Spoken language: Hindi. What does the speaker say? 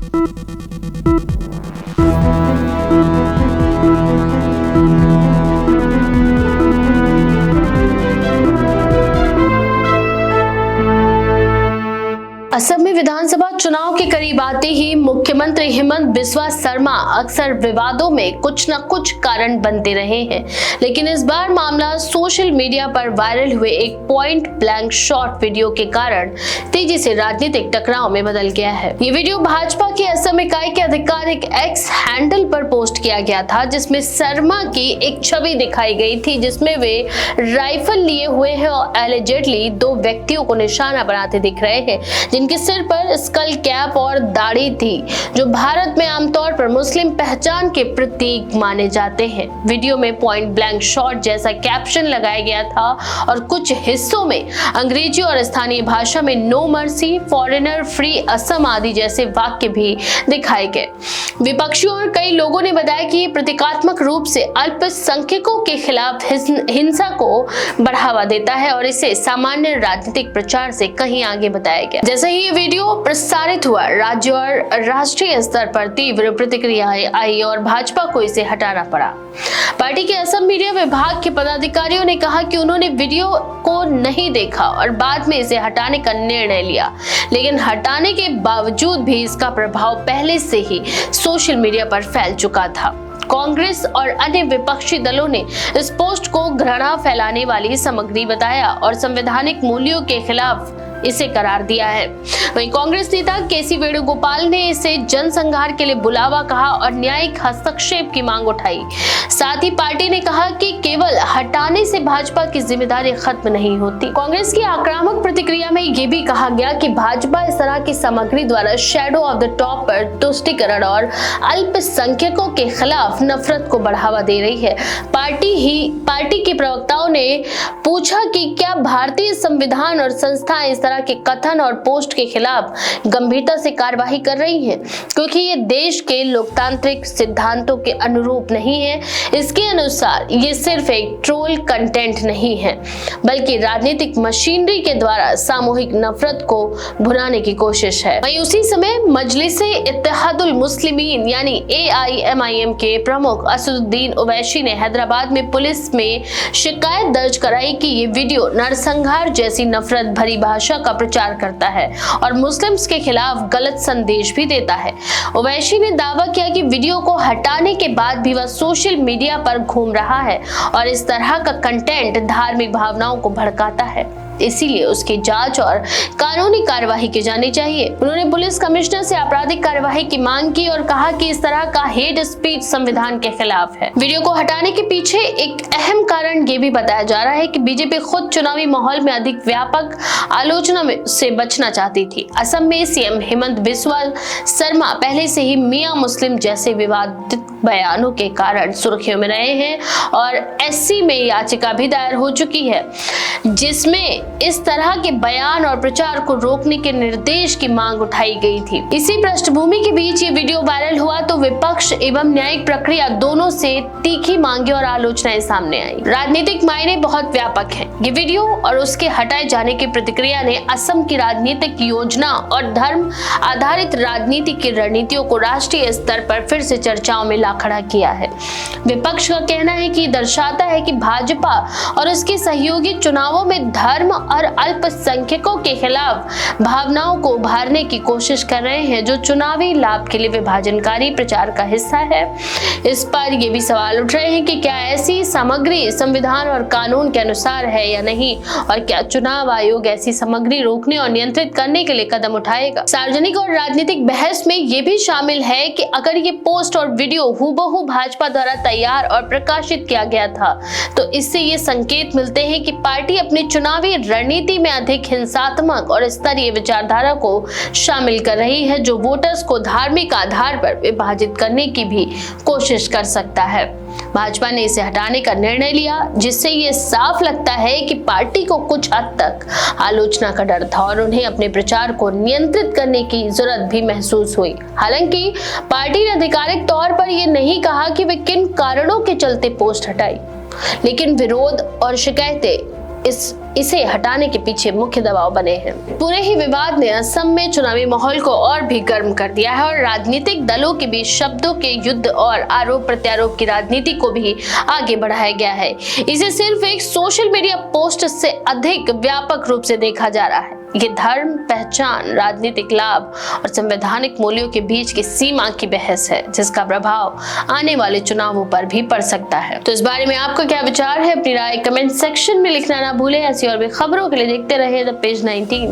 असम में विधानसभा चुनाव के करीब आते ही मुख्यमंत्री हिमंत बिस्वा शर्मा अक्सर विवादों में कुछ न कुछ कारण बनते रहे हैं, लेकिन इस बार मामला सोशल मीडिया पर वायरल हुए एक पॉइंट ब्लैंक शॉट वीडियो के कारण तेजी से राजनीतिक टकराव में बदल गया है। ये वीडियो भाजपा की असम इकाई के आधिकारिक एक्स हैंडल पर पोस्ट किया गया था, जिसमें शर्मा की एक छवि दिखाई गई थी जिसमें वे राइफल लिए हुए हैं और एलिजेडली दो व्यक्तियों को निशाना बनाते दिख रहे हैं, जिनके सिर पर स्कल कैप और दाढ़ी थी, जो भारत में आमतौर पर मुस्लिम पहचान के प्रतीक माने जाते हैं। वीडियो में पॉइंट ब्लैंक शॉट जैसा कैप्शन लगाया गया था और कुछ हिस्सों में अंग्रेजी और स्थानीय भाषा में no mercy, foreigner free Assam आदि जैसे वाक्य भी दिखाए गए। विपक्षियों और कई लोगों ने बताया कि ये प्रतीकात्मक रूप से अल्पसंख्यकों के खिलाफ हिंसा को बढ़ावा देता है और इसे सामान्य राजनीतिक प्रचार से कहीं आगे बताया गया। जैसे ही ये वीडियो प्रसारित हुआ, राज्य और राष्ट्रीय स्तर पर तीव्र प्रतिक्रियाएं आई और भाजपा को इसे हटाना पड़ा। पार्टी के असम मीडिया विभाग के पदाधिकारियों ने कहा कि उन्होंने वीडियो को नहीं देखा और बाद में इसे हटाने का निर्णय लिया, लेकिन हटाने के बावजूद भी इसका प्रभाव पहले से ही सोशल मीडिया पर फैल चुका था। कांग्रेस और अन्य विपक्षी दलों ने इस पोस्ट को घृणा फैलाने वाली सामग्री बताया और संवैधानिक मूल्यों के खिलाफ इसे करार दिया है। वहीं कांग्रेस नेता केसी वेणुगोपाल ने इसे जनसंहार के लिए बुलावा कहा और न्यायिक हस्तक्षेप की मांग उठाई। साथ ही पार्टी ने कहा कि केवल हटाने से भाजपा की जिम्मेदारी खत्म नहीं होती। कांग्रेस की आक्रामक प्रतिक्रिया में ये भी कहा गया कि भाजपा इस तरह की सामग्री द्वारा शैडो ऑफ द टॉप पर तुष्टीकरण और अल्पसंख्यकों के खिलाफ नफरत को बढ़ावा दे रही है। पार्टी के प्रवक्ताओं ने पूछा कि क्या भारतीय संविधान और संस्थाएं इस तरह के कथन और पोस्ट के खिलाफ गंभीरता से कार्रवाई कर रही हैं, क्योंकि ये देश के लोकतांत्रिक सिद्धांतों के अनुरूप नहीं है। इसके अनुसार ये सिर्फ एक ट्रोल कंटेंट नहीं है, बल्कि राजनीतिक मशीनरी के द्वारा सामूहिक नफरत को भुनाने की कोशिश है। वहीं उसी समय मजलिसे इत्तेहादुल मुस्लिमीन यानी AIMIM के प्रमुख असदुद्दीन ओवैसी ने हैदराबाद में पुलिस में शिकायत दर्ज कराई कि ये वीडियो नरसंहार जैसी नफरत भरी भाषा का प्रचार करता है और मुस्लिम्स के खिलाफ गलत संदेश भी देता है। ओवैसी ने दावा किया कि वीडियो को हटाने के बाद भी वह सोशल मीडिया पर घूम रहा है और इस तरह का कंटेंट धार्मिक भावनाओं को भड़काता है, इसीलिए उसकी जांच और कानूनी कार्यवाही की जानी चाहिए। उन्होंने पुलिस कमिश्नर से आपराधिक कार्यवाही की मांग की और कहा कि इस तरह का हेट स्पीच संविधान के खिलाफ है। वीडियो को हटाने के पीछे एक अहम कारण ये भी बताया जा रहा है कि बीजेपी खुद चुनावी माहौल में अधिक व्यापक आलोचना से बचना चाहती थी। असम में सीएम हिमंत बिस्वा शर्मा पहले से ही मियां मुस्लिम जैसे विवादित बयानों के कारण सुर्खियों में रहे हैं और SC में याचिका भी दायर हो चुकी है, जिसमें इस तरह के बयान और प्रचार को रोकने के निर्देश की मांग उठाई गई थी। इसी पृष्ठभूमि के बीच ये वीडियो वायरल हुआ तो विपक्ष एवं न्यायिक प्रक्रिया दोनों से तीखी मांगे और आलोचनाएं सामने आई। राजनीतिक मायने बहुत व्यापक हैं। ये वीडियो और उसके हटाए जाने की प्रतिक्रिया ने असम की राजनीतिक योजना और धर्म आधारित राजनीति की रणनीतियों को राष्ट्रीय स्तर पर फिर से चर्चाओं में ला खड़ा किया है। विपक्ष का कहना है कि दर्शाता है कि भाजपा और उसके सहयोगी चुनावों में धर्म और अल्पसंख्यकों के खिलाफ भावनाओं को उभारने की कोशिश कर रहे हैं, जो चुनावी लाभ के लिए विभाजनकारी प्रचार का हिस्सा है। इस पर ये भी सवाल उठ रहे हैं कि क्या ऐसी सामग्री संविधान और कानून के अनुसार है या नहीं, और क्या चुनाव आयोग ऐसी सामग्री रोकने और नियंत्रित करने के लिए कदम उठाएगा। सार्वजनिक और राजनीतिक बहस में ये भी शामिल है कि अगर ये पोस्ट और वीडियो हूबहू भाजपा द्वारा तैयार और प्रकाशित किया गया था, तो इससे ये संकेत मिलते हैं कि पार्टी अपनी चुनावी रणनीति में अधिक हिंसात्मक और स्तरीय विचारधारा को शामिल कर रही है, जो वोटर्स को धार्मिक आधार पर विभाजित करने की भी कोशिश कर सकता है। भाजपा ने इसे हटाने का निर्णय लिया, जिससे ये साफ लगता है कि पार्टी को कुछ हद तक आलोचना का डर था और उन्हें अपने प्रचार को नियंत्रित करने की जरूरत भी महसूस हुई। हालांकि पार्टी ने आधिकारिक तौर पर यह नहीं कहा कि वे किन कारणों के चलते पोस्ट हटाई, लेकिन विरोध और शिकायतें इसे हटाने के पीछे मुख्य दबाव बने हैं। पूरे ही विवाद ने असम में चुनावी माहौल को और भी गर्म कर दिया है और राजनीतिक दलों के बीच शब्दों के युद्ध और आरोप प्रत्यारोप की राजनीति को भी आगे बढ़ाया गया है। इसे सिर्फ एक सोशल मीडिया पोस्ट से अधिक व्यापक रूप से देखा जा रहा है। ये धर्म, पहचान, राजनीतिक लाभ और संवैधानिक मूल्यों के बीच की सीमा की बहस है, जिसका प्रभाव आने वाले चुनावों पर भी पड़ सकता है। तो इस बारे में आपका क्या विचार है? अपनी राय कमेंट सेक्शन में लिखना ना भूलें। ऐसी और भी खबरों के लिए देखते रहिए द पेज 19।